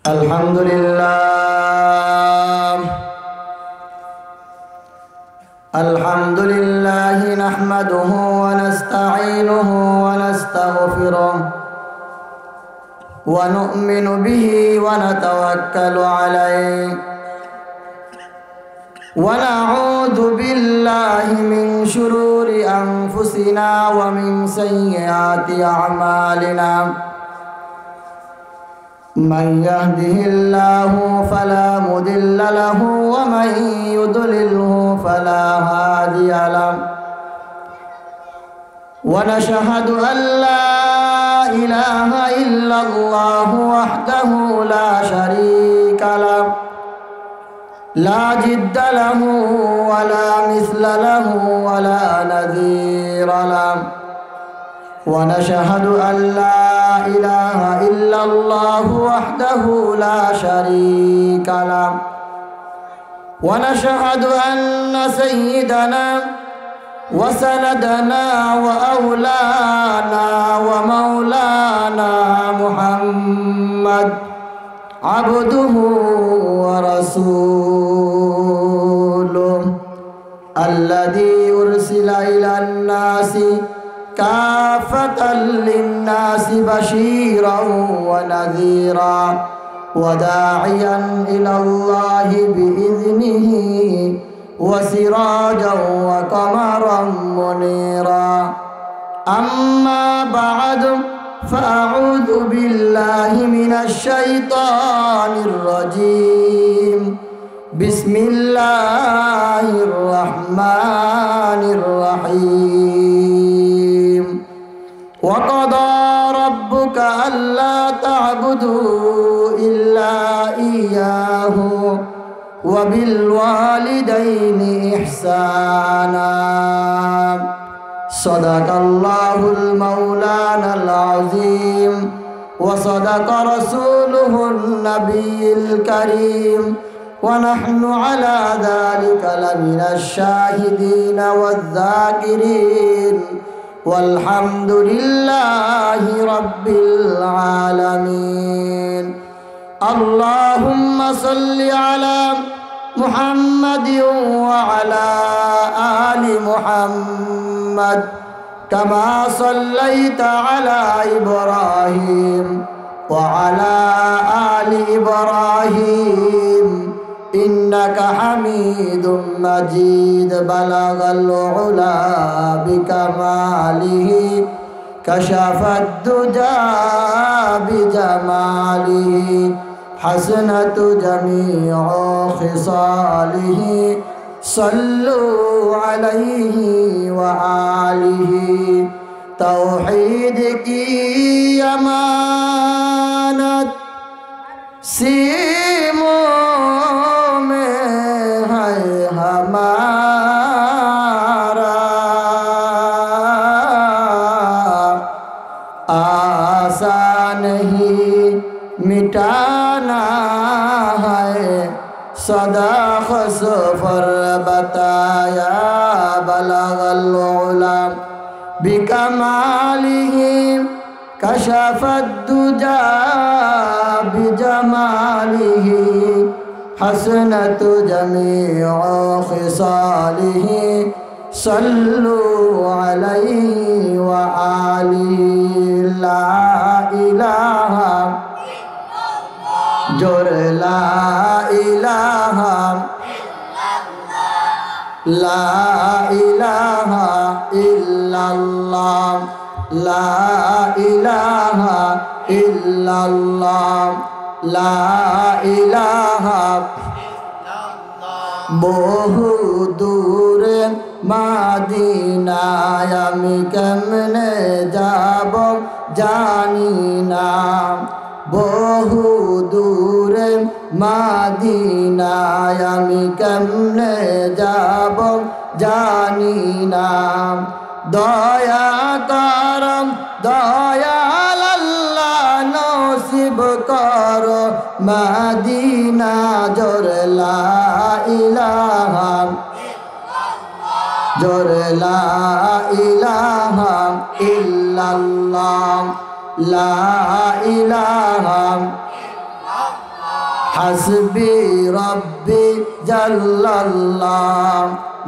الحمد لله نحمده ونستعينه ونستغفره ونؤمن به ونتوكل عليه ونعوذ بالله من شرور أنفسنا ومن سيئات أعمالنا من يهده الله فلا مضل له ومن يضلله فلا هادي له ونشهد أن لا إله إلا الله وحده لا شريك له لا جد له ولا مثل له ولا نذير له ونشهد أن لا إله إلا الله وحده لا شريك له ونشهد أن سيدنا وسندنا وأولانا ومولانا محمد عبده ورسوله الذي أرسل إلى الناس كافة للناس بشيرا ونذيرا وداعيا إلى الله بإذنه وسراجا وقمرا منيرا أما بعد فأعوذ بالله من الشيطان الرجيم بسم الله الرحمن الرحيم وقضى ربك ألا تعبدوا إلا إياه وبالوالدين إحسانا صدق الله المولانا العظيم وصدق رسوله النبي الكريم ونحن على ذلك لمن الشاهدين والذاكرين والحمد لله رب العالمين اللهم صل على محمد وعلى آل محمد كما صليت على إبراهيم وعلى آل إبراهيم إنك حميد مجيد بلغ العلا بكماله كشف الدجى بجماله حسنت جميع خصاله صلوا عليه وآله توحيد की अमानत सीमों में है हमारा आसान ही मिटाना है सदा खसफर बताया बलगल उला बिकमालिही कशफ दुजा बिजमालिही हसनत जमीअ खिसालिही सल्लु अलैहि व आलिही ला इलाहा जोर ला इलाहा इल्लल्लाह ला इलाहा इल्लल्लाह ला इलाहा বহু দূরে মাদিনায় আমি কেমনে যাব জানি না বহু দূরে মাদিনায় আমি কেমনে যাব জানি না দয়া করম দয়াল আল্লাহ নসিব কর মদিনা জোর লা ইলাহা जोर ला इलाहा इल्लल्लाह ला इलाहा হাসবি রব্বি জাল্লাল্লাহ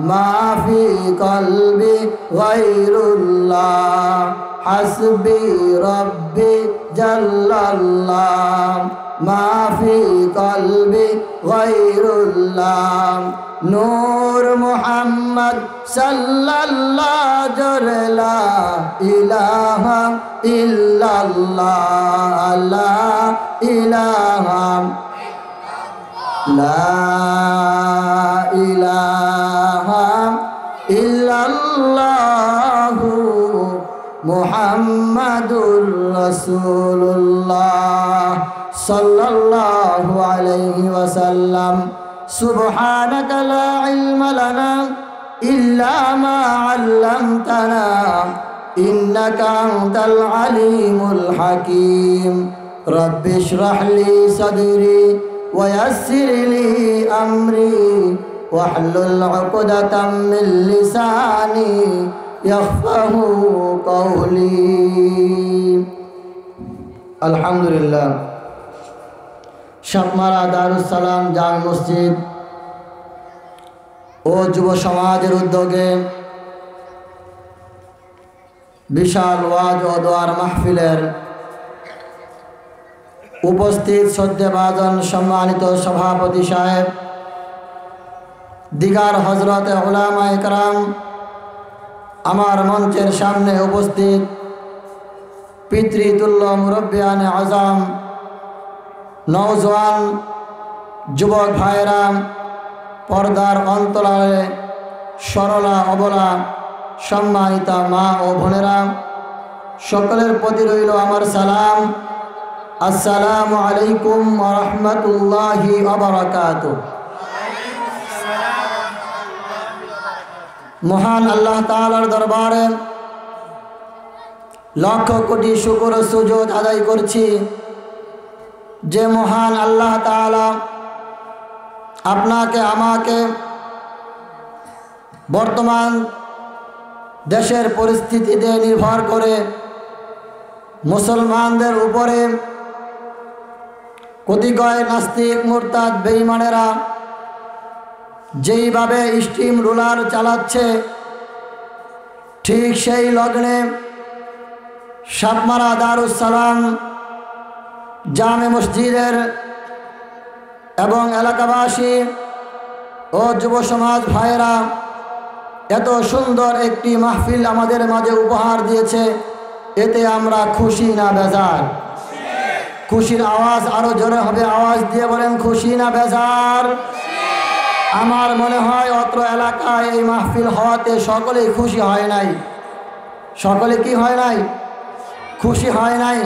মা ফি কলবি গায়রুল্লাহ হাসবি রব্বি জাল্লাল্লাহ মা ফি কলবি গায়রুল্লাহ নূর মুহাম্মদ সাল্লাল্লাহু জরলা ইলাহা ইল্লাল্লাহ লা ইলাহা লা ইলাহা ইল্লাল্লাহু মুহাম্মাদুর রাসূলুল্লাহ সাল্লাল্লাহু আলাইহি ওয়াসাল্লাম সুবহানাকা লা ইলমা লানা ইল্লা মা 'আল্লামতানা ইন্নাকা আনতাল আলিমুল হাকীম রব্বি ইশরাহ লি সাদরি ওয়া ইয়াসসির লি আমরি ওয়াহলুল 'উকদাতাম মিন লিসানি ইয়াফকাহু কওলি। আলহামদুলিল্লাহ। সাতমারা দারুস সালাম জামে মসজিদ ও যুব সমাজের উদ্যোগে বিশাল ওয়াজ ও দোয়ার মাহফিলের উপস্থিত শ্রদ্ধেভাজন সম্মানিত সভাপতি সাহেব, দিগার হজরত উলামায়ে কেরাম, আমার মঞ্চের সামনে উপস্থিত পিতৃতুল্য মুরব্বিয়ানে আজম, নওজওয়ান যুবক ভাইরা, পর্দার অন্তরালে সরলা অবলা সম্মানিতা মা ও বোনেরা, সকলের প্রতি রইল আমার সালাম। আসসালামু আলাইকুম ওয়া রাহমাতুল্লাহি ওয়া বারাকাতুহু। মহান আল্লাহ তাআলার দরবারে লক্ষ কোটি শুকর ও সুজুদ আদায় করছি যে মহান আল্লাহ তাআলা আপনাকে আমাকে বর্তমান দেশের পরিস্থিতিতে নির্ভর করে মুসলমানদের উপরে কতিপয় নাস্তিক মুরতাদ বেঈমানেরা যেইভাবে স্টিম রোলার চালাচ্ছে, ঠিক সেই লগ্নে সাতমারা দারুস সালাম জামে মসজিদের এবং এলাকাবাসী ও যুব সমাজ ভাইয়েরা এত সুন্দর একটি মাহফিল আমাদের মাঝে উপহার দিয়েছে। এতে আমরা খুশি না বেজার? খুশির আওয়াজ আরো জোরে হবে, আওয়াজ দিয়ে বলেন খুশি না বেজার? আমার মনে হয় অত্র এলাকায় এই মাহফিল হওয়াতে সকলেই খুশি হয় নাই। সকলে কি হয় নাই? খুশি হয় নাই।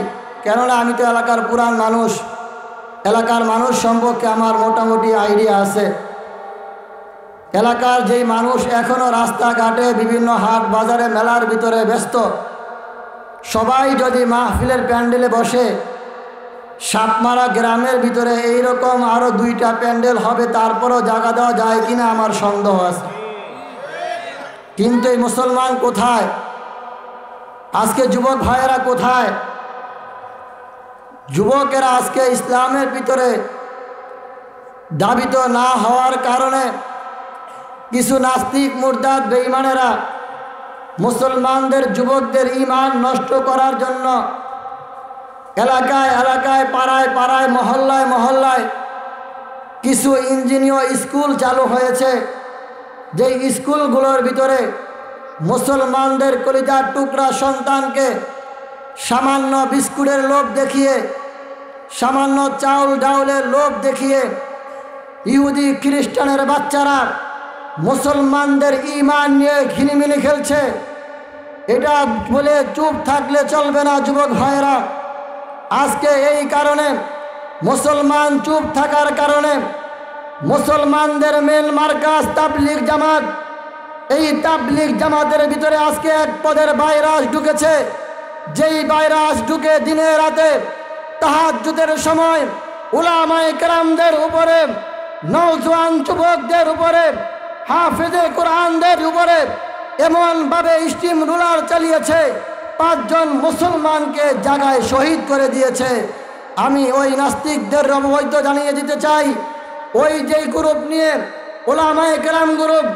কেননা আমি তো এলাকার পুরান মানুষ, এলাকার মানুষ সম্পর্কে আমার মোটামুটি আইডিয়া আছে। এলাকার যেই মানুষ এখনও রাস্তাঘাটে বিভিন্ন হাট বাজারে মেলার ভিতরে ব্যস্ত, সবাই যদি মাহফিলের প্যান্ডেলে বসে, সাতমারা গ্রামের ভিতরে এইরকম আরও 2টা প্যান্ডেল হবে, তারপরও জায়গা দেওয়া যায় কিনা আমার সন্দেহ আছে। কিন্তু এই মুসলমান কোথায়? আজকে যুবক ভাইয়েরা কোথায়? যুবকেরা আজকে ইসলামের ভিতরে দাবিত না হওয়ার কারণে কিছু নাস্তিক মুরতাদ বেঈমানেরা মুসলমানদের যুবকদের ঈমান নষ্ট করার জন্য এলাকায় এলাকায়, পাড়ায় পাড়ায়, মহল্লায় মহল্লায় কিছু ইঞ্জিনিয়ার স্কুল চালু হয়েছে। যেই স্কুলগুলোর ভিতরে মুসলমানদের কলিজার টুকরা সন্তানকে সামান্য বিস্কুটের লোভ দেখিয়ে, সামান্য চাউল ডাউলের লোভ দেখিয়ে ইহুদি খ্রিস্টানের বাচ্চারা মুসলমানদের ঈমান নিয়ে খিনিমিনি খেলছে। এটা বলে চুপ থাকলে চলবে না যুবক ভাইয়েরা। আজকে এই কারণে মুসলমান চুপ থাকার কারণে মুসলমানদের মেন মার্কাজ তাবলীগ জামাত, এই তাবলীগ জামাতের ভিতরে আজকে এক পদের ভাইরাস ঢুকেছে। যেই ভাইরাস ঢুকে দিনে রাতে তাহাজ্জুদের সময় উলামায়ে কেরামদের উপরে, নওজোয়ান যুবকদের উপরে, হাফেজে কোরআনদের উপরে এমনভাবে স্টিম রোলার চালিয়েছে, 5 জন মুসলমানকে জায়গায় শহীদ করে দিয়েছে। আমি ওই নাস্তিকদের অবৈধ জানিয়ে দিতে চাই, ওই যেই গ্রুপ নিয়ে ওলামায়ে কেরাম গ্রুপ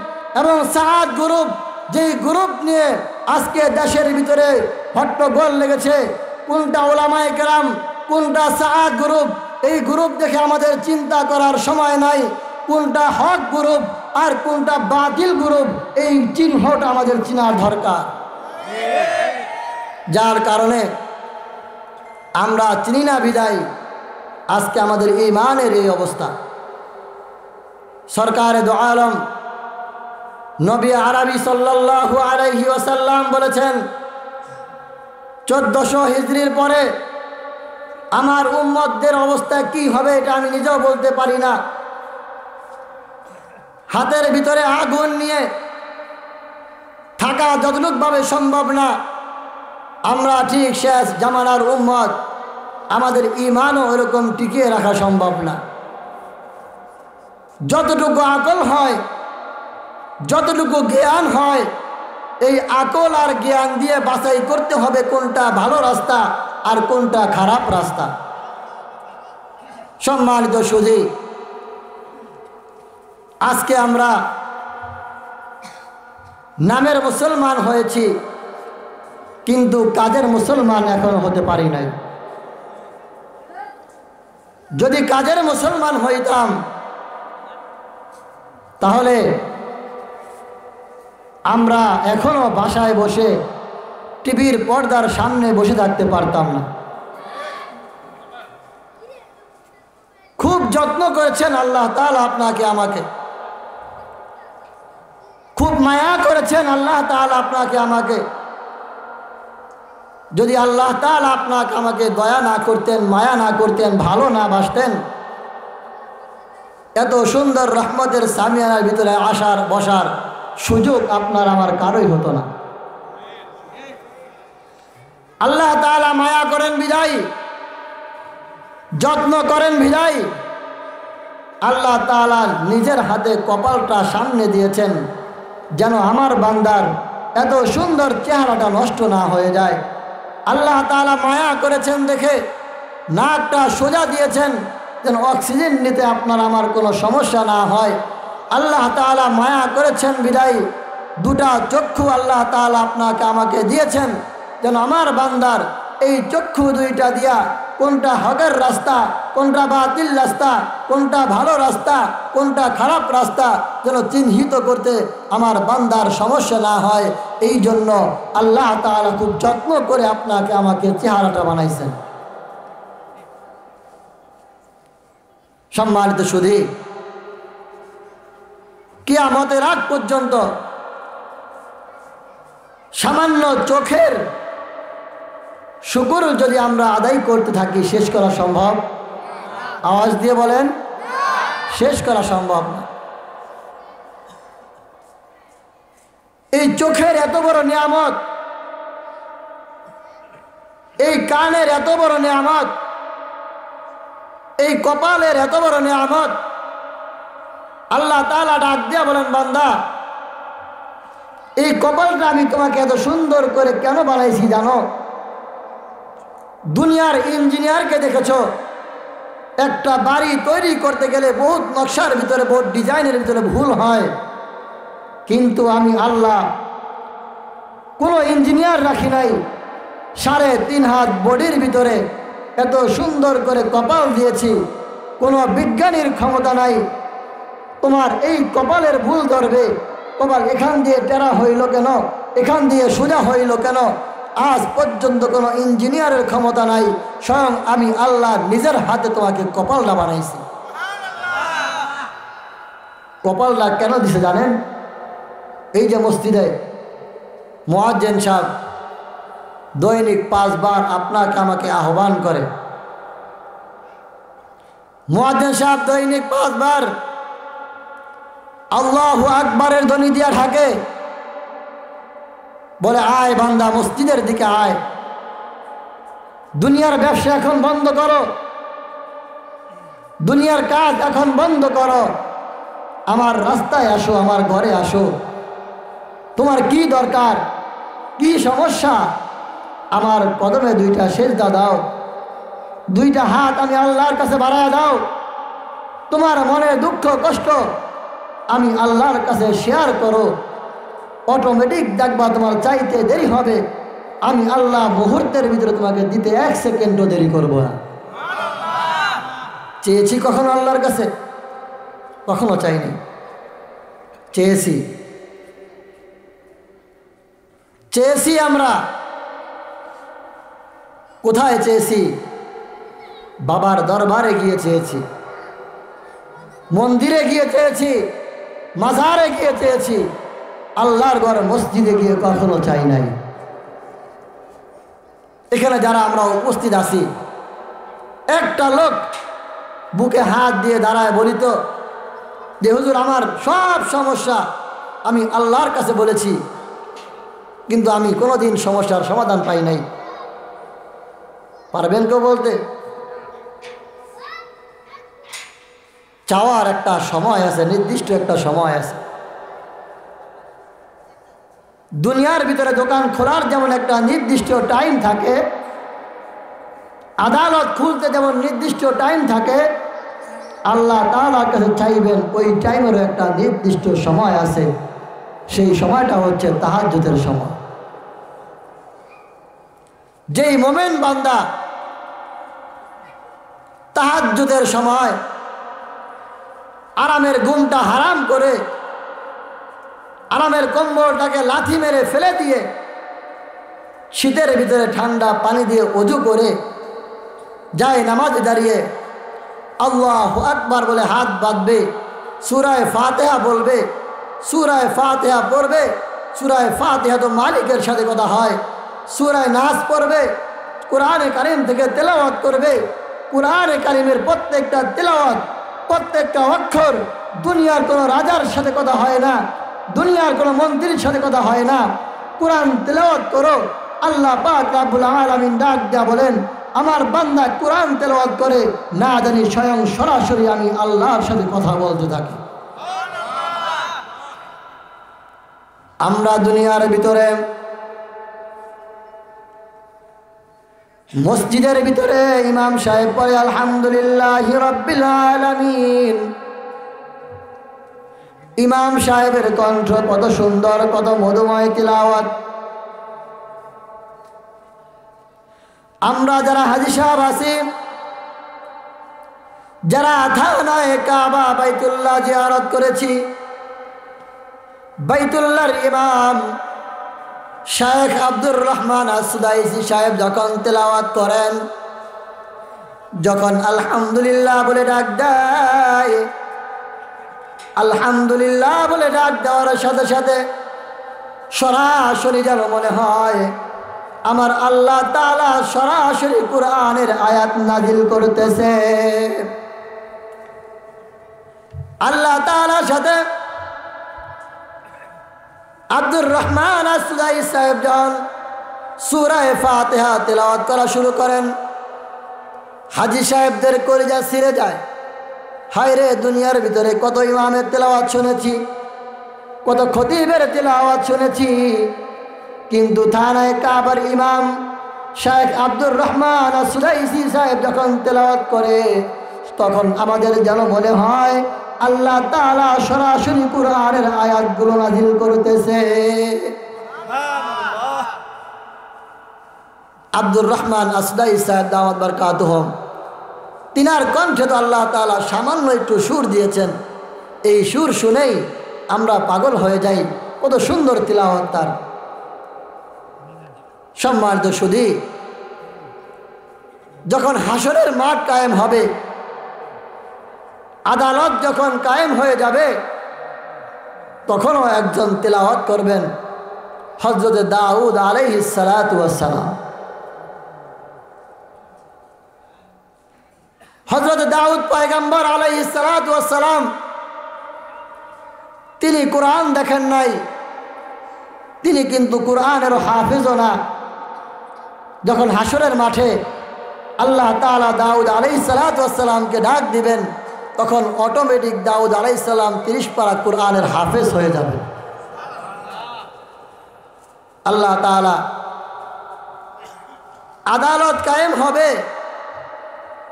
এবং সাআদ গ্রুপ, যেই গ্রুপ নিয়ে আজকে দেশের ভিতরে হট্টগোল লেগেছে, কোনটা ওলামায়ে কেরাম কোনটা সাআদ গ্রুপ, এই গ্রুপ দেখে আমাদের চিন্তা করার সময় নাই। কোনটা হক গ্রুপ আর কোনটা বাতিল গ্রুপ, এই চিহ্নটা আমাদের চেনার দরকার। যার কারণে আমরা চিনি না বিদায় আজকে আমাদের ঈমানের এই অবস্থা। সরকারে দো আলম নবী আরবি সাল্লাল্লাহু আলাইহি ওয়াসাল্লাম বলেছেন, 1400 হিজরির পরে আমার উম্মতদের অবস্থা কি হবে এটা আমি নিজেও বলতে পারি না। হাতের ভিতরে আগুন নিয়ে থাকা যতটুকভাবে সম্ভব না, আমরা ঠিক শেষ জামানার উম্মত, আমাদের ঈমানও এরকম টিকিয়ে রাখা সম্ভব না। যতটুকু আকল হয়, যতটুকু জ্ঞান হয়, এই আকল আর জ্ঞান দিয়ে বাছাই করতে হবে কোনটা ভালো রাস্তা আর কোনটা খারাপ রাস্তা। সম্মানিত সুধী, আজকে আমরা নামের মুসলমান হয়েছি, কিন্তু কাজের মুসলমান এখনো হতে পারি নাই। যদি কাজের মুসলমান হইতাম তাহলে আমরা এখনো বাসায় বসে টিভির পর্দার সামনে বসে থাকতে পারতাম না। খুব যত্ন করেছেন আল্লাহ তাআলা আপনাকে আমাকে, খুব মায়া করেছেন আল্লাহ তাআলা আপনাকে আমাকে। যদি আল্লাহ তাআলা আপনাকে আমাকে দয়া না করতেন, মায়া না করতেন, ভালো না বাসতেন, এত সুন্দর রহমতের সামিয়ানার ভিতরে আসার বসার সুযোগ আপনার আমার কারোই হতো না। আল্লাহ তাআলা মায়া করেন বিদায়, যত্ন করেন বিদায় আল্লাহ তাআলা নিজের হাতে কপালটা সামনে দিয়েছেন, যেন আমার বান্দার এত সুন্দর চেহারাটা নষ্ট না হয়ে যায়। আল্লাহ তাআলা মায়া করেছেন দেখে নাকটা সোজা দিয়েছেন, যেন অক্সিজেন নিতে আপনার আমার কোনো সমস্যা না হয়। আল্লাহ তাআলা মায়া করেছেন বিদায় দুটা চক্ষু আল্লাহ তাআলা আপনাকে আমাকে দিয়েছেন, যেন আমার বান্দার এই চক্ষু দুইটা দিয়া কোনটা হকের রাস্তা, কোনটা বাতিল রাস্তা, কোনটা ভালো রাস্তা, কোনটা খারাপ রাস্তা যেন চিহ্নিত করতে আমার বান্দার সমস্যা না হয়। এই জন্য আল্লাহ তাআলা খুব যত্ন করে আপনাকে আমাকে চেহারাটা বানাইছেন। সম্মানিত সুধী, কিয়ামতের আগ পর্যন্ত সামান্য চোখের শুকর যদি আমরা আদায় করতে থাকি, শেষ করা সম্ভব? আওয়াজ দিয়ে বলেন, শেষ করা সম্ভব না। এই চোখের এত বড় নিয়ামত, এই কানের এত বড় নিয়ামত, এই কপালের এত বড় নিয়ামত, আল্লাহ তাআলা ডাক দিয়া বলেন, বান্দা এই কপালটা আমি তোমাকে এত সুন্দর করে কেন বানাইছি জানো? দুনিয়ার ইঞ্জিনিয়ারকে দেখেছো, একটা বাড়ি তৈরি করতে গেলে বহুত নকশার ভিতরে, বহুত ডিজাইনের ভিতরে ভুল হয়, কিন্তু আমি আল্লাহ কোনো ইঞ্জিনিয়ার রাখি নাই, 3.5 হাত বডির ভিতরে এত সুন্দর করে কপাল দিয়েছি, কোনো বিজ্ঞানীর ক্ষমতা নাই তোমার এই কপালের ভুল ধরবে। কপাল এখান দিয়ে টেরা হইল কেন, এখান দিয়ে সোজা হইল কেন, আজ পর্যন্ত কোনো ইঞ্জিনিয়ারের ক্ষমতা নাই, স্বয়ং আমি আল্লাহ নিজের হাতে তোমাকে কপালটা বানাইছি। কপালটা কেন দিছে জানেন? এই যে মসজিদে মুয়াজ্জিন সাহেব দৈনিক 5 বার আপনাকে আমাকে আহ্বান করে, মুয়াজ্জিন সাহেব দৈনিক 5 বার আল্লাহু আকবারের ধ্বনি দিয়া থাকে, বলে আয় বান্দা মসজিদের দিকে আয়, দুনিয়ার ব্যবসা এখন বন্ধ করো, দুনিয়ার কাজ এখন বন্ধ করো, আমার রাস্তায় আসো, আমার ঘরে আসো, তোমার কি দরকার, কি সমস্যা, আমার কদমে 2টা সেজদা দাও, দুইটা হাত আমি আল্লাহর কাছে বাড়ায় দাও, তোমার মনে দুঃখ কষ্ট আমি আল্লাহর কাছে শেয়ার করো, অটোমেটিক দেখবা তোমার চাইতে দেরি হবে, আমি আল্লাহ মুহূর্তের ভিতরে তোমাকে দিতে 1 সেকেন্ডও দেরি করব না। চেয়েছি কখনো আল্লাহর কাছে? কখনো চাইনি। চেয়েছি আমরা কোথায় চেয়েছি? বাবার দরবারে গিয়ে চেয়েছি, মন্দিরে গিয়ে চেয়েছি, মাজারে গিয়ে চেয়েছি, আল্লাহর ঘর মসজিদে গিয়ে কখনো চাই নাই। এখানে যারা আমরা উপস্থিত আছি, একটা লোক বুকে হাত দিয়ে দাঁড়ায় বলিত যে হুজুর আমার সব সমস্যা আমি আল্লাহর কাছে বলেছি, কিন্তু আমি কোনোদিন সমস্যার সমাধান পাই নাই। পারবেন কেউ বলতে? চাওয়ার একটা সময় আছে, নির্দিষ্ট একটা সময় আছে। দুনিয়ার ভিতরে দোকান খোলার যেমন একটা নির্দিষ্ট টাইম থাকে, আদালত খুলতে যেমন নির্দিষ্ট টাইম থাকে, আল্লাহ তাআলার কাছে চাইবেন ওই টাইমেরও একটা নির্দিষ্ট সময় আছে। সেই সময়টা হচ্ছে তাহাজ্জুদের সময়। যেই মোমেন বান্দা তাহাজ্জুদের সময় আরামের ঘুমটা হারাম করে, আরামের কম্বলটাকে লাথি মেরে ফেলে দিয়ে, শীতের ভিতরে ঠান্ডা পানি দিয়ে ওযু করে যায় নামাজে দাঁড়িয়ে আল্লাহু আকবার বলে হাত বাঁধবে, সূরায়ে ফাতিহা বলবে, সূরায়ে ফাতিহা পড়বে। সূরায়ে ফাতিহা তো মালিকের সাথে কথা হয়। সূরায়ে নাস পড়বে, কোরআনে কারীম থেকে তেলাওয়াত করবে। কোরআনে কারীমের প্রত্যেকটা তেলাওয়াত, প্রত্যেকটা অক্ষর দুনিয়ার কোনো রাজার সাথে কথা হয় না, দুনিয়ার কোনো মন্ত্রীর সাথে কথা হয় না। কোরআন তেলাওয়াত করো। আল্লাহ পাক রব্বুল আলামিন ডাক দেয়া বলেন, আমার বান্দা কোরআন তেলাওয়াত করে না জানি স্বয়ং সরাসরি আমি আল্লাহর সাথে কথা বলতে থাকি। আমরা দুনিয়ার ভিতরে মসজিদের ভিতরে ইমাম সাহেব পড়ে আলহামদুলিল্লাহি রাব্বিল আলামিন। ইমাম সাহেবের কণ্ঠ কত সুন্দর, কত মধুময় তিলাওয়াত। আমরা যারা হাজী সাহেব আছি, যারা থানায়ে কাবা বাইতুল্লাহ জিয়ারত করেছি, বাইতুল্লাহর ইমাম শায়েখ আব্দুর রহমান আস-সুদাইসি সাহেব যখন তেলাওয়াত করেন, যখন আলহামদুলিল্লাহ বলে ডাক দেয়, আলহামদুলিল্লাহ বলে ডাক দেওয়ার সাথে সাথে সরাসরি যেন মনে হয় আমার আল্লাহ তাআলা সরাসরি কোরআনের আয়াত নাজিল করতেছে। আল্লাহ তাআলার সাথে আব্দুর রহমান আস-সুদাইসি সাহেব যখন সূরা ফাতিহা তেলাওয়াত করা শুরু করেন, হাজী সাহেবদের কলিজা ছিঁড়ে যায়। হায় রে, দুনিয়ার ভিতরে কত ইমামের তেলাওয়াত শুনেছি, কত খতিবের তেলাওয়াত শুনেছি, কিন্তু থানায়ে কাবার ইমাম শায়েখ আব্দুর রহমান আস-সুদাইসি সাহেব যখন তেলাওয়াত করে, তখন আমাদের যেন মনে হয় আল্লাহ তাআলা সরাসরি কোরআনের আয়াতগুলো নাজিল করতেছে। আব্দুর রহমান আস-সুদাইসি সাহেব দামাত বারকাতুহুম, তিনার কণ্ঠে তো আল্লাহ তাআলা সামান্য একটু সুর দিয়েছেন। এই সুর শুনেই আমরা পাগল হয়ে যাই, কত সুন্দর তিলাওয়াত তার। সম্মানিত সুধী, যখন হাসরের মাঠ কায়েম হবে, আদালত যখন কায়েম হয়ে যাবে, তখনও একজন তেলাওয়াত করবেন, হযরত দাউদ আলাইহিস সালাতু ওয়াস সালাম। হযরত দাউদ পয়গম্বর আলাইহিস সালাতু ওয়াস সালাম, তিনি কোরআন দেখেন নাই, তিনি কিন্তু কোরআনের হাফেজও না। যখন হাসরের মাঠে আল্লাহ তাআলা দাউদ আলাইহিস সালাতু ওয়াস সালামকে ডাক দিবেন, তখন অটোমেটিক দাউদ আলাইহিস সালাম 30 পারা কোরআনের হাফেজ হয়ে যাবে। আল্লাহ তাআলা আদালত কায়েম হবে,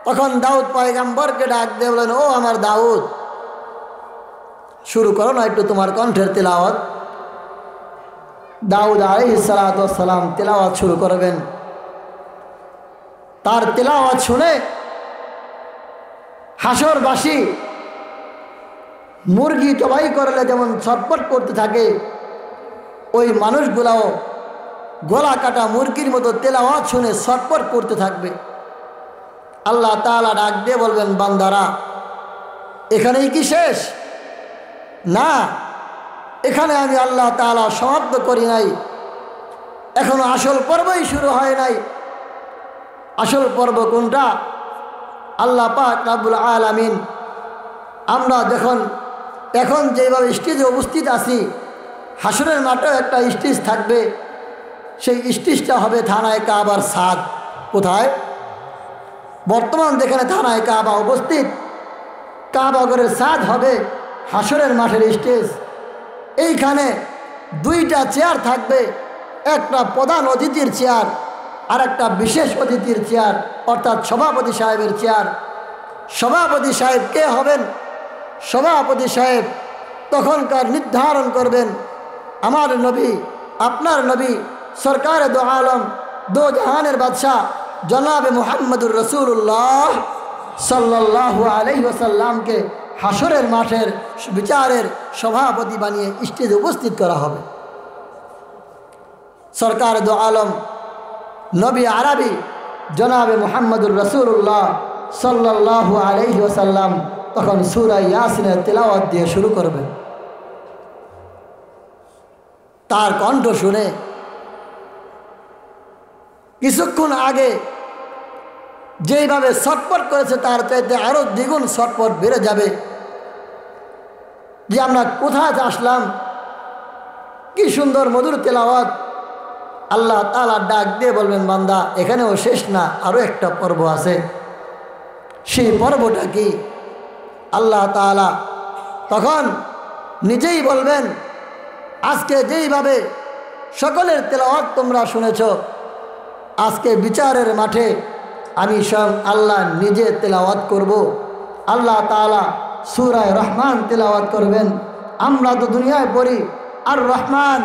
তখন দাউদ পয়গম্বরকে ডাক দিয়ে বলেন, ও আমার দাউদ, শুরু করো না একটু তোমার কণ্ঠের তেলাওয়াত। দাউদ আলাইহিস সালাতু ওয়াস সালাম তেলাওয়াত শুরু করবেন। তার তেলাওয়াত শুনে হাসরবাসী মুরগি জবাই করলে যেমন ছটফট করতে থাকে, ওই মানুষগুলাও গলা কাটা মুরগির মতো তেলাওয়াত শুনে ছটফট করতে থাকবে। আল্লাহ তাআলা ডাক দিয়ে বলবেন, বান্দারা এখানেই কি শেষ? না, এখানে আমি আল্লাহ তাআলা সমাপ্ত করি নাই, এখনো আসল পর্বই শুরু হয় নাই। আসল পর্ব কোনটা? আল্লাহ পাক রব্বুল আলামিন আমরা এখন যেভাবে স্টেজে উপস্থিত আছি, হাসরের মাঠেও একটা স্টেজ থাকবে। সেই স্টেজটা হবে থানায় কাবার ছাদ। কোথায়? বর্তমান যেখানে থানায় কাবা উপস্থিত, কাবা ঘরের ছাদ হবে হাসরের মাঠের স্টেজ। এইখানে দুইটা চেয়ার থাকবে, একটা প্রধান অতিথির চেয়ার আর একটা বিশেষ অতিথির চেয়ার, অর্থাৎ সভাপতি সাহেবের চেয়ার। সভাপতি সাহেব কে হবেন? সভাপতি সাহেব তখনকার নির্ধারণ করবেন আমার নবী, আপনার নবী, সরকারে দো আলম, দো জাহানের বাদশাহ জনাবে মুহাম্মদুর রাসূলুল্লাহ সাল্লাল্লাহু আলাইহি ওয়াসাল্লামকে হাসরের মাঠের বিচারের সভাপতি বানিয়ে স্টেজে উপস্থিত করা হবে। সরকার দো আলম নবী আরবি জনাবে মুহাম্মদুর রাসূলুল্লাহ সাল্লাল্লাহু আলাইহি ওয়াসাল্লাম তখন সূরা ইয়াসিনের তেলাওয়াত দিয়ে শুরু করবেন। তার কণ্ঠ শুনে কিছুক্ষণ আগে যেইভাবে ছটফট করেছে তার চাইতে আরো দ্বিগুণ ছটফট বেড়ে যাবে, যে আমরা কোথায় আসলাম, কি সুন্দর মধুর তেলাওয়াত। আল্লাহ তাআলা ডাক দিয়ে বলবেন, বান্দা এখানেও শেষ না, আরো একটা পর্ব আছে। সেই পর্বটা কি? আল্লাহ তাআলা তখন নিজেই বলবেন, আজকে যেইভাবে সকলের তেলাওয়াত তোমরা শুনেছ, আজকে বিচারের মাঠে আমি স্বয়ং আল্লাহ নিজে তেলাওয়াত করব। আল্লাহ তাআলা সূরা রহমান তেলাওয়াত করবেন। আমরা তো দুনিয়ায় পড়ি আর রহমান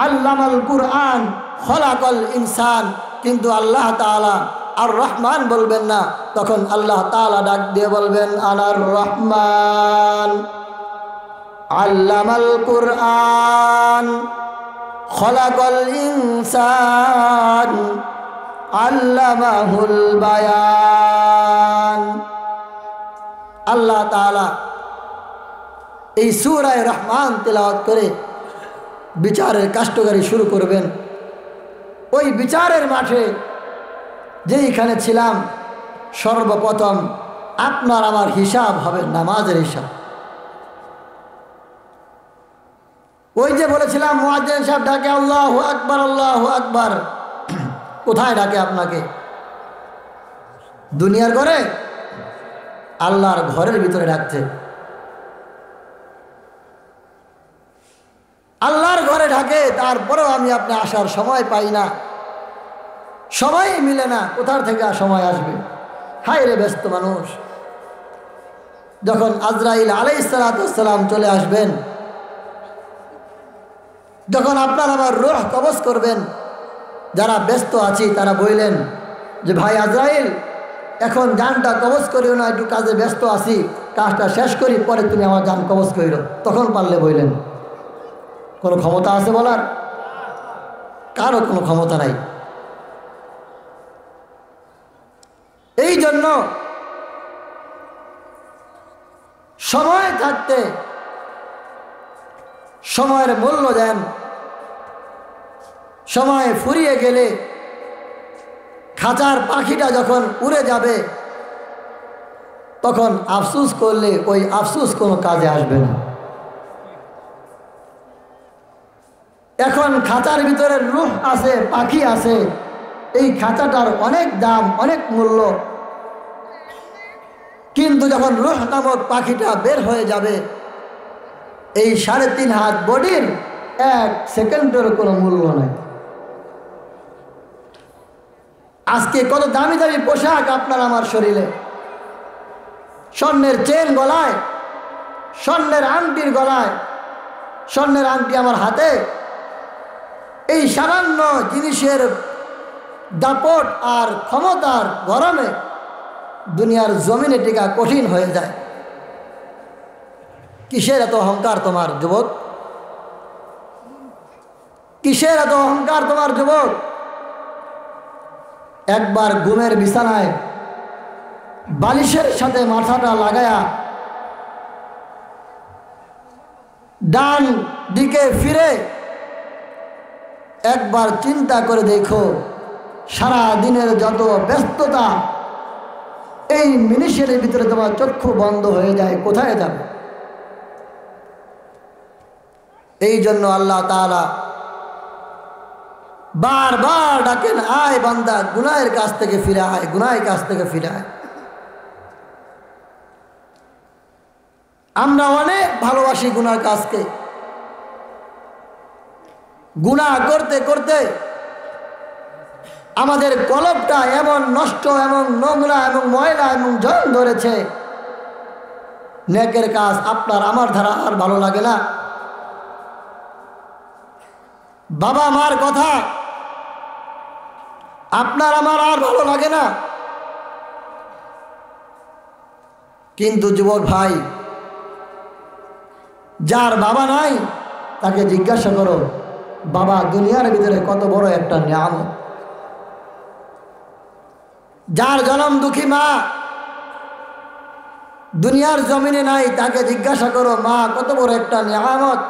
আল্লামাল কুরআন খলাকাল ইনসান, কিন্তু আল্লাহ তাআলা আর রহমান বলবেন না। তখন আল্লাহ তাআলা ডাক দিয়ে বলবেন, আনার রহমান আল্লামাল কুরআন খলাকাল ইনসান আল্লামাহুল বায়ান। আল্লাহ তাআলা এই সূরা রহমান তেলাওয়াত করে বিচারের কার্যকারী শুরু করবেন। ওই বিচারের মাঠে যেইখানে ছিলাম, সর্বপ্রথম আপনার আমার হিসাব হবে নামাজের হিসাব। ওই যে বলেছিলাম মুয়াজ্জিন সাহেব ডাকে আল্লাহু আকবার, আল্লাহু আকবার। কোথায় ডাকে আপনাকে? দুনিয়ার ঘরে? আল্লাহর ঘরের ভিতরে ডাকছে। আল্লাহর ঘরে ডাকে, তারপরেও আমি আপনি আসার সময় পাই না, সময় মিলে না। কোথার থেকে সময় আসবে? হায় রে ব্যস্ত মানুষ। যখন আজরাইল আলাইহিস সালাতু ওয়াস সালাম চলে আসবেন, যখন আপনার আমার রূহ কবজ করবেন, যারা ব্যস্ত আছি তারা বললেন যে ভাই আজরাইল, এখন জানটা কবজ করিও না, একটু কাজে ব্যস্ত আছি, কাজটা শেষ করি, পরে তুমি আমার জান কবজ করিল। তখন পারলে বললেন। কোনো ক্ষমতা আছে বলার? কারো কোনো ক্ষমতা নাই। এই জন্য সময় থাকতে সময়ের মূল্য দেন। সময় ফুরিয়ে গেলে খাঁচার পাখিটা যখন উড়ে যাবে, তখন আফসোস করলে ওই আফসোস কোনো কাজে আসবে না। এখন খাঁচার ভিতরে রূহ আছে, পাখি আছে, এই খাঁচাটার অনেক দাম, অনেক মূল্য। কিন্তু যখন রূহ নামক পাখিটা বের হয়ে যাবে, এই 3.5 হাত বডির 1 সেকেন্ডের কোনো মূল্য নাই। আজকে কত দামি দামি পোশাক আপনার আমার শরীরে, স্বর্ণের চেন গলায়, স্বর্ণের আংটির গলায়, স্বর্ণের আংটি আমার হাতে, এই সামান্য জিনিসের দাপট আর ক্ষমতার গরমে দুনিয়ার জমিনে টিকা কঠিন হয়ে যায়। কিসের এত অহংকার তোমার যুবক? কিসের এত অহংকার তোমার যুবক? একবার ঘুমের বিছানায় বালিশের সাথে মাথাটা লাগায়া ডান দিকে ফিরে একবার চিন্তা করে দেখো, সারা দিনের যত ব্যস্ততা এই মিনিটের ভিতরে তোমার চক্ষু বন্ধ হয়ে যায়, কোথায় যাবে? এই জন্য আল্লাহ তাআলা বারবার ডাকেন, আয় বান্দা, গুনাহের কাছ থেকে ফিরে আয়, গুনাহের কাছ থেকে ফিরে আয়। আমরা অনেক ভালোবাসি গুনার কাজকে। গুনাহ করতে করতে আমাদের কলবটা এমন নষ্ট, এমন নোংরা, এবং ময়লা, এবং জং ধরেছে, নেকের কাজ আপনার আমার ধারা আর ভালো লাগে না। বাবা মার কথা আপনার আমার আর ভালো লাগে না। কিন্তু যুবক ভাই, যার বাবা নাই তাকে জিজ্ঞাসা করো, বাবা দুনিয়ার ভিতরে কত বড় একটা নিয়ামত। যার জনম দুঃখী মা দুনিয়ার জমিনে নাই, তাকে জিজ্ঞাসা করো, মা কত বড় একটা নিয়ামত।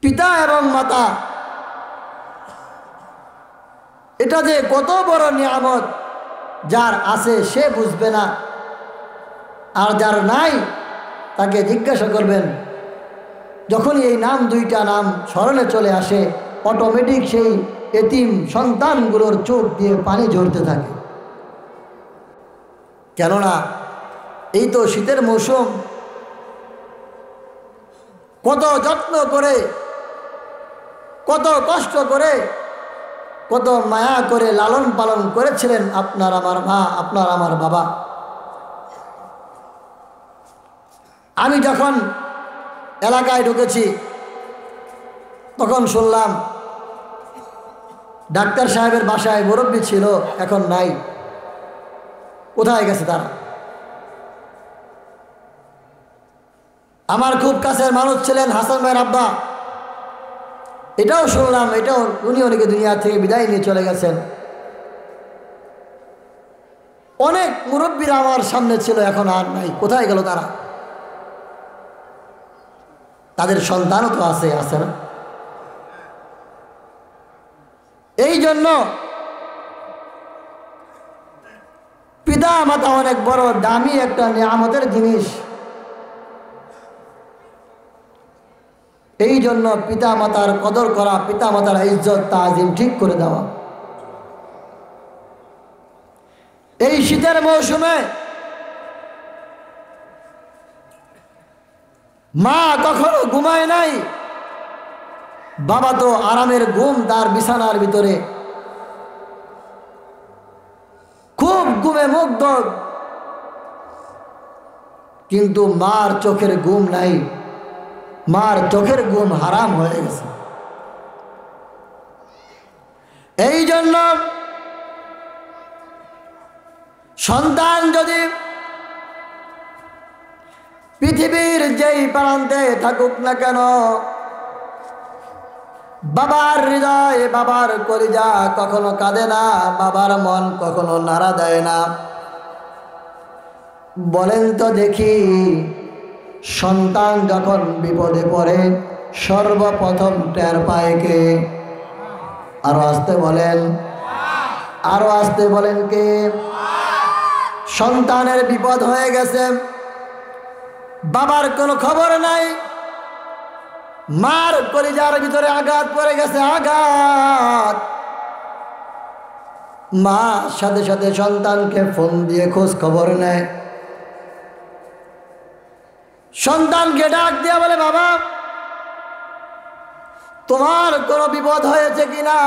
পিতা এবং মাতা, এটা যে কত বড় নিয়ামত, যার আছে সে বুঝবে না, আর যার নাই তাকে জিজ্ঞাসা করবেন। যখনই এই নাম দুইটা নাম স্মরণে চলে আসে, অটোমেটিক সেই এতিম সন্তানগুলোর চোখ দিয়ে পানি ঝরতে থাকে। কেননা এই তো শীতের মৌসুম, কত যত্ন করে, কত কষ্ট করে, কত মায়া করে লালন পালন করেছিলেন আপনার আমার মা, আপনার আমার বাবা। আমি যখন এলাকায় ঢুকেছি তখন শুনলাম ডাক্তার সাহেবের বাসায় মুরব্বি ছিল, এখন নাই। কোথায় গেছে তারা? আমার খুব কাছের মানুষ ছিলেন হাসান ভাইয়ের আব্বা, এটাও শুনলাম, এটাও উনি অনেকে দুনিয়া থেকে বিদায় নিয়ে চলে গেছেন। অনেক মুরব্বীরা আমার সামনে ছিল, এখন আর নাই। কোথায় গেল তারা? তাদের সন্তানও তো আছে, আছে না? এই জন্য পিতা মাতা অনেক বড় দামি একটা নিয়ামতের জিনিস। এই জন্য পিতা মাতার কদর করা, পিতা মাতার ইজ্জত তাজিম ঠিক করে দেওয়া। এই শীতের মৌসুমে মা কখনো ঘুমায় নাই, বাবা তো আরামের ঘুম তার বিছানার ভিতরে, খুব ঘুমে মুগ্ধ, কিন্তু মার চোখের ঘুম নাই, মার চোখের ঘুম হারাম হয়ে গেছে। এই জন্য সন্তান যদি পৃথিবীর যেই প্রান্তে থাকুক না কেন, বাবার হৃদয়, বাবার কলিজা কখনো কাঁদে না, বাবার মন কখনো নাড়া দেয় না। বলেন তো দেখি, সন্তান যখন বিপদে পড়ে সর্বপ্রথম টের পায় কে? আরো আসতে বলেন, আরো আসতে বলেন কে? সন্তানের বিপদ হয়ে গেছে, বাবার কোনো খবর নাই, মার কলিজার ভিতরে আঘাত পড়ে গেছে, আঘাত। মা সাথে সাথে সন্তানকে ফোন দিয়ে খোঁজ খবর নেয়, সন্তানকে ডাক দিয়ে বলে, বাবা তোমার কোনো বিপদ হয়েছে কিনা?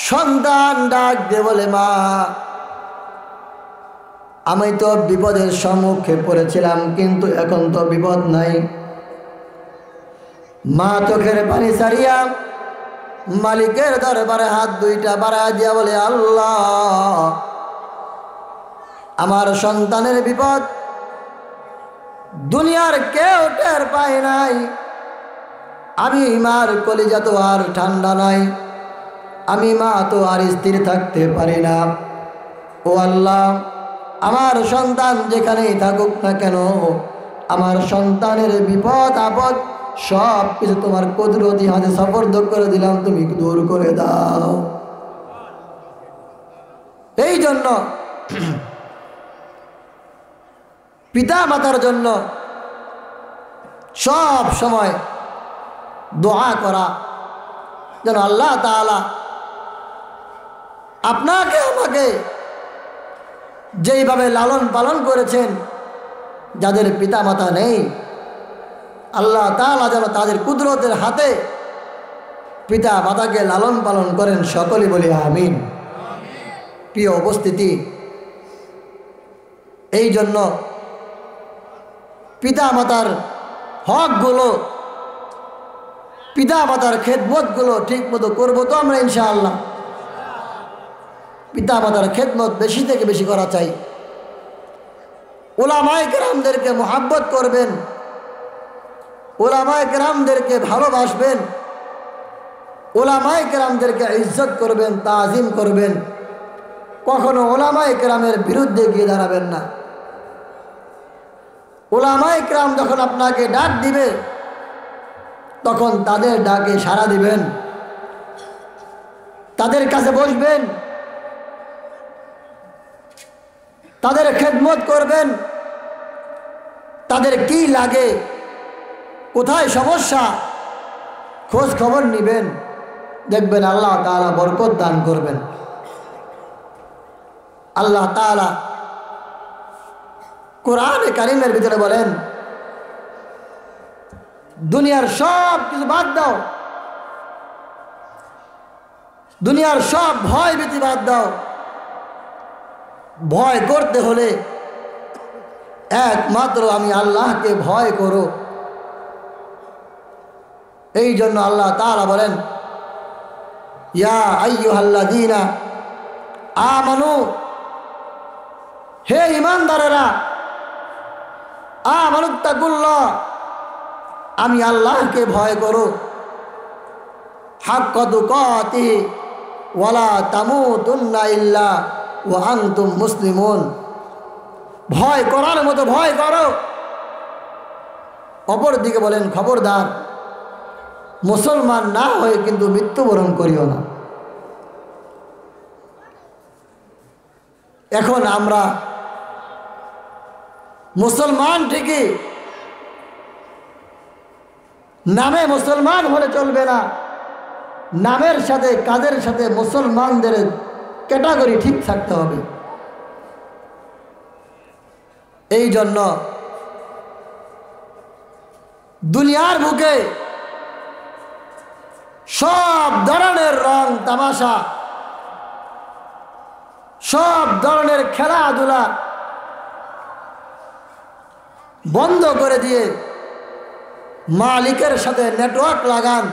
সন্তান ডাক দিয়ে বলে, মা আমি তো বিপদের সম্মুখে পড়েছিলাম, কিন্তু এখন তো বিপদ নাই। মা চোখের পানি ছাড়িয়া মালিকের দরবারে হাত দুইটা বাড়ায় দিয়া বলে, আল্লাহ, আমার সন্তানের বিপদ দুনিয়ার কেউ টের পায় নাই। আমি মার কলিজা তো আর ঠান্ডা নাই, আমি মা তো আর স্থির থাকতে পারি না। ও আল্লাহ, আমার সন্তান যেখানেই থাকুক না কেন, আমার সন্তানের বিপদ আপদ সব কিছু তোমার কুদরতি হাতে সুপর্দ করে দিলাম, তুমি দূর করে দাও। এই জন্য পিতা মাতার জন্য সব সময় দোয়া করা, যেন আল্লাহ তাআলা আপনাকে আমাকে যেইভাবে লালন পালন করেছেন, যাদের পিতা মাতা নেই, আল্লাহ তাআলা যেন তাদের কুদরতের হাতে পিতা মাতাকে লালন পালন করেন। সকলেই বলি আমিন। প্রিয় উপস্থিতি, এই জন্য পিতা মাতার হকগুলো, পিতা মাতার খেদমতগুলো ঠিক মতো করবো তো আমরা ইনশাআল্লাহ। পিতা মাতার খেদমত বেশি থেকে বেশি করা চাই। উলামায়ে কেরামদেরকে মুহাব্বত করবেন, উলামায়ে কেরামদেরকে ভালোবাসবেন, উলামায়ে কেরামদেরকে ইজ্জত করবেন, তাজিম করবেন। কখনো উলামায়ে কেরামের বিরুদ্ধে গিয়ে দাঁড়াবেন না। উলামায়ে কেরাম যখন আপনাকে ডাক দিবে, তখন তাদের ডাকে সাড়া দিবেন, তাদের কাছে বসবেন, তাদের খেদমত করবেন, তাদের কি লাগে, কোথায় সমস্যা, খোঁজ খবর নিবেন। দেখবেন আল্লাহ তাআলা বরকত দান করবেন। আল্লাহ তাআলা কোরআনে কারীমের ভিতরে বলেন, দুনিয়ার সব কিছু বাদ দাও, দুনিয়ার সব ভয় ভীতি বাদ দাও, ভয় করতে হলে একমাত্র আমি আল্লাহকে ভয় করো। এই জন্য আল্লাহ তাআলা বলেন, ইয়া আইয়ুহাল্লাযীনা আমানু, হে ঈমানদারেরা, আমানুত্তাকুল্লাহ, আমি আল্লাহকে ভয় করো, হাক্কা তুকাতিহি ওয়ালা তামুতুন্না ইল্লা ওয়া আনতুম মুসলিমুন। ভয় করার মতো ভয় করো। অপরদিকে বলেন, খবরদার মুসলমান না হয়ে কিন্তু মৃত্যুবরণ করিও না। এখন আমরা মুসলমান ঠিকই, নামে মুসলমান হলে চলবে না, নামের সাথে কাজের সাথে মুসলমানদের ক্যাটাগরি ঠিক থাকতে হবে। এই জন্য দুনিয়ার বুকে সব ধরনের রং তামাশা, সব ধরনের খেলাধুলা বন্ধ করে দিয়ে মালিকের সাথে নেটওয়ার্ক লাগান,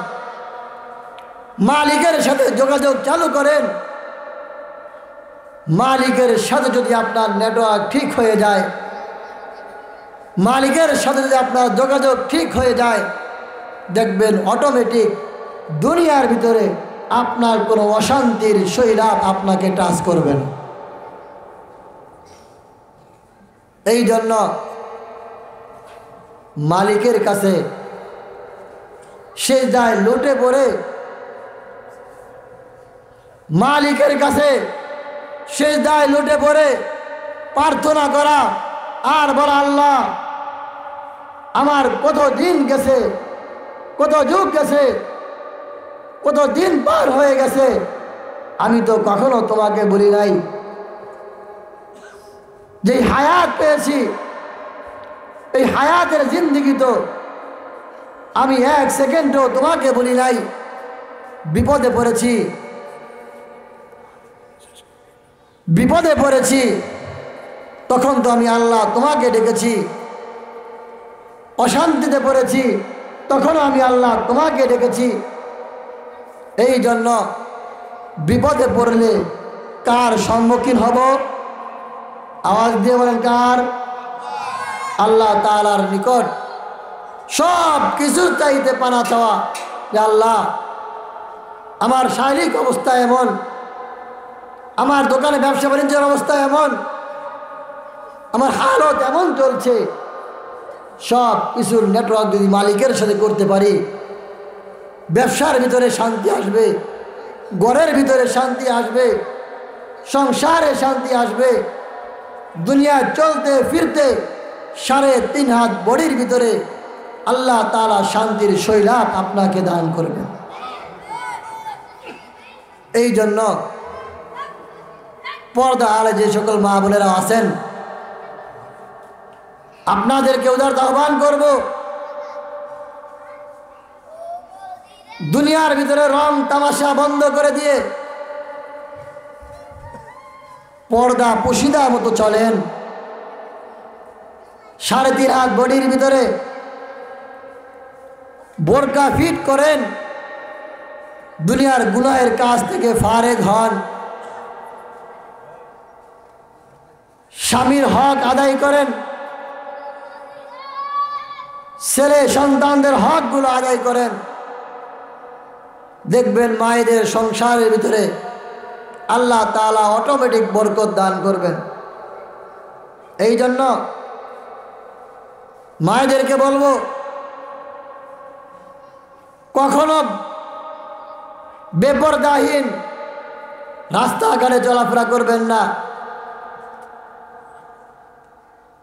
মালিকের সাথে যোগাযোগ চালু করেন। মালিকের সাথে যদি আপনার নেটওয়ার্ক ঠিক হয়ে যায়, মালিকের সাথে যদি আপনার যোগাযোগ ঠিক হয়ে যায়, দেখবেন অটোমেটিক দুনিয়ার ভিতরে আপনার কোনো অশান্তির সৈরাত আপনাকে টাচ করবে না। এই জন্য মালিকের কাছে সিজদায় লুটে পড়ে, মালিকের কাছে সিজদায় লুটে পড়ে প্রার্থনা করা আর বলা, আল্লাহ, আমার কত দিন গেছে, কত যুগ গেছে, কত দিন পার হয়ে গেছে, আমি তো কখনো তোমাকে বলি নাই। যে হায়াত পেয়েছি, এই হায়াতের জিন্দেগি তো আমি এক সেকেন্ডও তোমাকে বলি নাই। বিপদে পড়েছি, বিপদে পড়েছি তখন তো আমি আল্লাহ তোমাকে ডেকেছি, অশান্তিতে পড়েছি তখন আমি আল্লাহ তোমাকে ডেকেছি। এই জন্য বিপদে পড়লে কার সম্মুখীন হব? আওয়াজ দিয়ে বলেন কার? আল্লাহ তাআলার নিকট সব কিছু চাইতে পানা চাওয়া যে আল্লাহ আমার শারীরিক অবস্থা এমন, আমার দোকানে ব্যবসা বাণিজ্যের অবস্থা এমন, আমার হালত এমন চলছে, সব কিছুর নেটওয়ার্ক যদি মালিকের সাথে করতে পারি ব্যবসার ভিতরে শান্তি আসবে, ঘরের ভিতরে শান্তি আসবে, সংসারে শান্তি আসবে, দুনিয়া চলতে ফিরতে 3.5 হাত বডির ভিতরে আল্লাহ তাআলা শান্তির শৈলাপ আপনাকে দান করবেন। এই জন্য পর্দা আলে যে সকল মা বোনেরা আছেন আপনাদেরকে উদারতা আহ্বান করব, দুনিয়ার ভিতরে রং তামাশা বন্ধ করে দিয়ে পর্দা পুশিদা মতো চলেন। 3.5 হাত বডির ভিতরে বোরকা ফিট করেন, দুনিয়ার গুনাহের কাজ থেকে ফারেগ হন, স্বামীর হক আদায় করেন, ছেলে সন্তানদের হকগুলো আদায় করেন। দেখবেন মায়েদের সংসারের ভিতরে আল্লাহ তাআলা অটোমেটিক বরকত দান করবেন। এই জন্য মায়েদেরকে বলবো কখনো বেপরদাহীন রাস্তাঘাটে চলাফেরা করবেন না,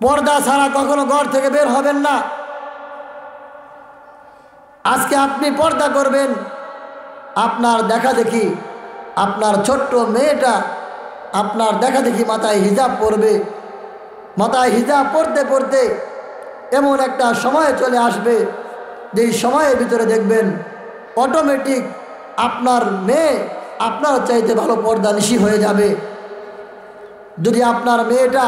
পর্দা ছাড়া কখনো ঘর থেকে বের হবেন না। আজকে আপনি পর্দা করবেন, আপনার দেখা দেখি আপনার ছোট্ট মেয়েটা আপনার দেখা দেখি মাথায় হিজাব পরবে, মাথায় হিজাব পরতে পরতে এমন একটা সময় চলে আসবে যেই সময়ের ভিতরে দেখবেন অটোমেটিক আপনার মেয়ে আপনার চাইতে ভালো পর্দানিশী হয়ে যাবে। যদি আপনার মেয়েটা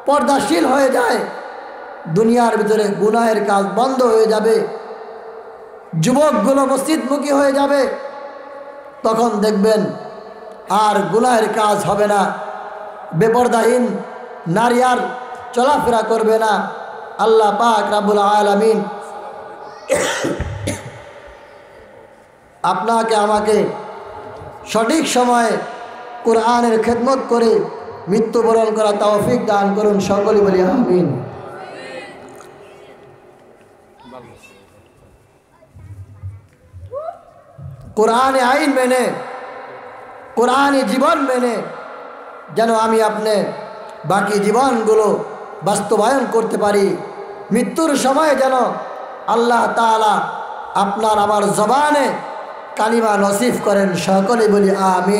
পর্দাশীল হয়ে যায় দুনিয়ার ভিতরে গুনাহের কাজ বন্ধ হয়ে যাবে, যুবকগুলো মসজিদমুখী হয়ে যাবে, তখন দেখবেন আর গুনাহের কাজ হবে না, বেপরদাহীন নারী আর চলাফেরা করবে না। আল্লাহ পাক রাব্বুল আলামিন আপনাকে আমাকে সঠিক সময়ে কোরআনের খেদমত করে মৃত্যুবরণ করা তৌফিক দান করুন, সকলে বলি আমিন। কোরআনে আইন মেনে, কোরআনে জীবন মেনে যেন আমি আপনি বাকি জীবনগুলো বাস্তবায়ন করতে পারি। মৃত্যুর সময় যেন আল্লাহ তাআলা আপনার আমার জবানে কালিমা নসিব করেন, সকলে বলি আমিন।